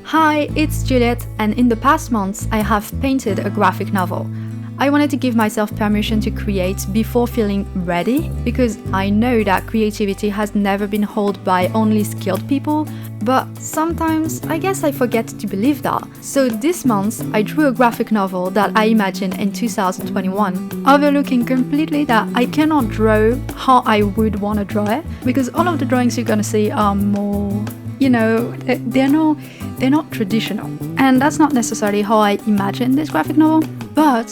Hi, it's Juliet, and in the past months I have painted a graphic novel. I wanted to give myself permission to create before feeling ready, because I know that creativity has never been held by only skilled people, but sometimes I guess I forget to believe that. So this month I drew a graphic novel that I imagined in 2021, overlooking completely that I cannot draw how I would want to draw it, because all of the drawings you're gonna see are more, they're not traditional. And that's not necessarily how I imagined this graphic novel, but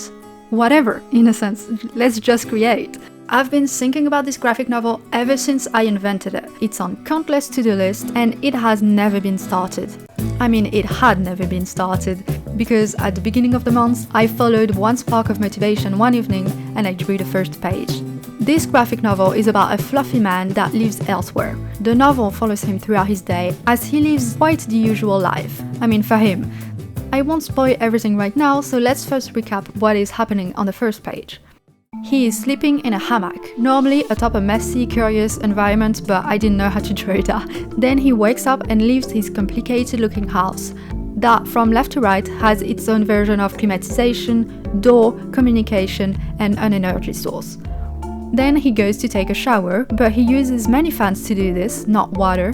whatever, in a sense, let's just create. I've been thinking about this graphic novel ever since I invented it. It's on countless to-do lists and it has never been started. I mean, it had never been started, because at the beginning of the month, I followed one spark of motivation one evening and I drew the first page. This graphic novel is about a fluffy man that lives elsewhere. The novel follows him throughout his day as he lives quite the usual life. I mean, for him. I won't spoil everything right now, so let's first recap what is happening on the first page. He is sleeping in a hammock, normally atop a messy, curious environment, but I didn't know how to draw that. Then he wakes up and leaves his complicated looking house, that from left to right has its own version of climatization, door, communication, and an energy source. Then he goes to take a shower, but he uses many fans to do this, not water.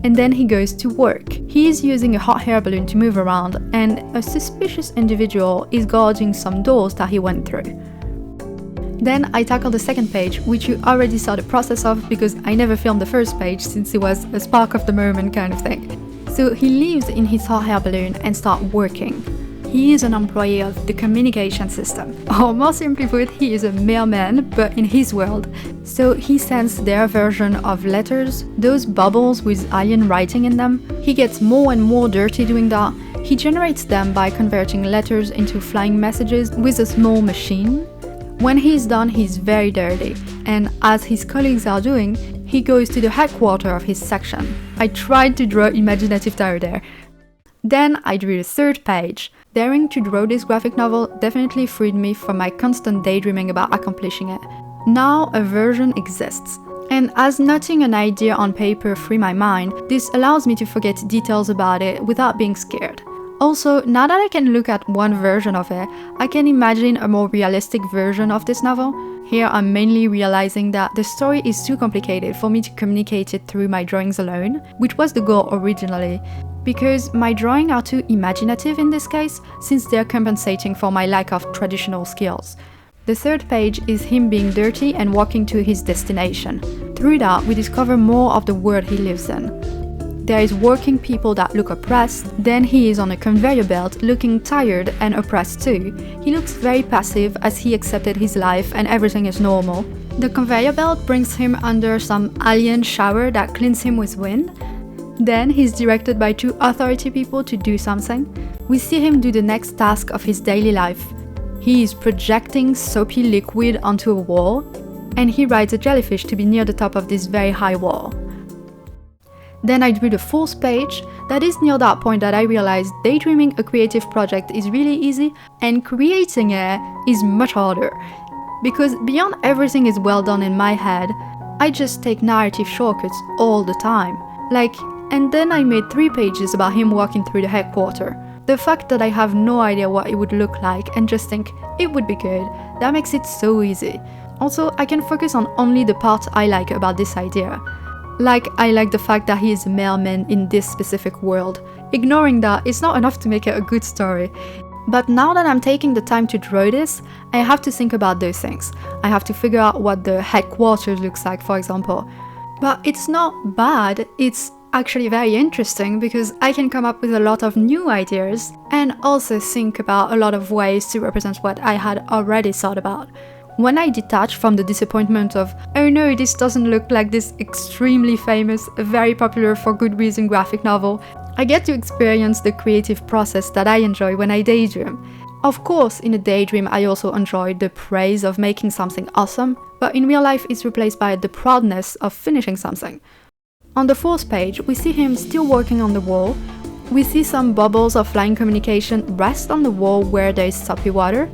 And then he goes to work. He is using a hot air balloon to move around, and a suspicious individual is guarding some doors that he went through. Then I tackle the second page, which you already saw the process of because I never filmed the first page since it was a spark of the moment kind of thing. So he lives in his hot air balloon and starts working. He is an employee of the communication system, or more simply put, he is a mailman, but in his world. So he sends their version of letters, those bubbles with alien writing in them. He gets more and more dirty doing that. He generates them by converting letters into flying messages with a small machine. When he's done, he's very dirty, and as his colleagues are doing, he goes to the headquarters of his section. I tried to draw imaginative terror there. Then I drew the third page. Daring to draw this graphic novel definitely freed me from my constant daydreaming about accomplishing it. Now a version exists. And as noting an idea on paper free my mind, this allows me to forget details about it without being scared. Also, now that I can look at one version of it, I can imagine a more realistic version of this novel. Here I'm mainly realizing that the story is too complicated for me to communicate it through my drawings alone, which was the goal originally. Because my drawings are too imaginative in this case, since they're compensating for my lack of traditional skills. The third page is him being dirty and walking to his destination. Through that, we discover more of the world he lives in. There is working people that look oppressed, then he is on a conveyor belt looking tired and oppressed too. He looks very passive as he accepted his life and everything is normal. The conveyor belt brings him under some alien shower that cleans him with wind. Then he's directed by two authority people to do something. We see him do the next task of his daily life. He is projecting soapy liquid onto a wall, and he rides a jellyfish to be near the top of this very high wall. Then I drew the fourth page. That is near that point that I realized daydreaming a creative project is really easy, and creating it is much harder. Because beyond everything is well done in my head, I just take narrative shortcuts all the time. And then I made 3 pages about him walking through the headquarters. The fact that I have no idea what it would look like and just think it would be good, that makes it so easy. Also, I can focus on only the parts I like about this idea. I like the fact that he is a mailman in this specific world. Ignoring that, it's not enough to make it a good story. But now that I'm taking the time to draw this, I have to think about those things. I have to figure out what the headquarters looks like, for example. But it's not bad, it's actually very interesting because I can come up with a lot of new ideas and also think about a lot of ways to represent what I had already thought about. When I detach from the disappointment of, oh no, this doesn't look like this extremely famous, very popular for good reason graphic novel, I get to experience the creative process that I enjoy when I daydream. Of course, in a daydream I also enjoy the praise of making something awesome, but in real life it's replaced by the proudness of finishing something. On the fourth page, we see him still working on the wall. We see some bubbles of flying communication rest on the wall where there is soapy water.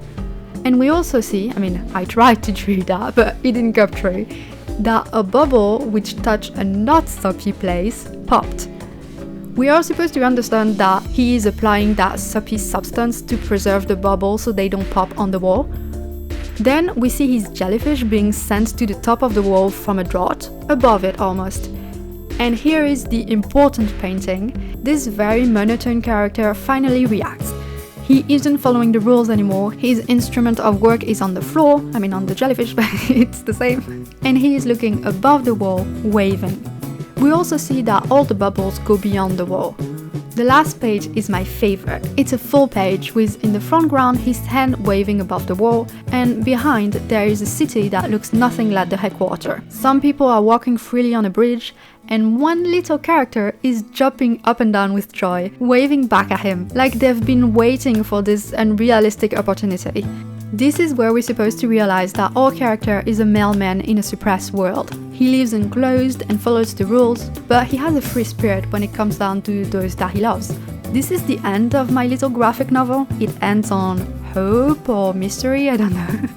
And we also see, I tried to draw that, but it didn't come true, that a bubble which touched a not soapy place popped. We are supposed to understand that he is applying that soapy substance to preserve the bubbles so they don't pop on the wall. Then we see his jellyfish being sent to the top of the wall from a draught, above it almost. And here is the important painting. This very monotone character finally reacts. He isn't following the rules anymore, his instrument of work is on the floor, I mean on the jellyfish, but it's the same. And he is looking above the wall, waving. We also see that all the bubbles go beyond the wall. The last page is my favorite. It's a full page with, in the foreground, his hand waving above the wall, and behind there is a city that looks nothing like the headquarters. Some people are walking freely on a bridge, and one little character is jumping up and down with joy, waving back at him, like they've been waiting for this unrealistic opportunity. This is where we're supposed to realize that our character is a mailman in a suppressed world. He lives enclosed and follows the rules, but he has a free spirit when it comes down to those that he loves. This is the end of my little graphic novel. It ends on hope or mystery, I don't know.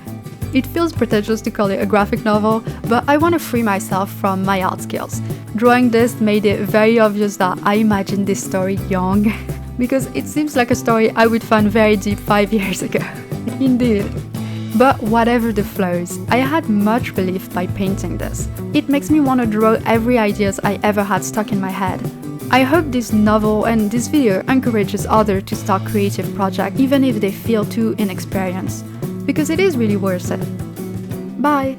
It feels pretentious to call it a graphic novel, but I want to free myself from my art skills. Drawing this made it very obvious that I imagined this story young, because it seems like a story I would find very deep 5 years ago. Indeed. But whatever the flaws, I had much relief by painting this. It makes me want to draw every ideas I ever had stuck in my head. I hope this novel and this video encourages others to start creative projects even if they feel too inexperienced, because it is really worth it. Bye!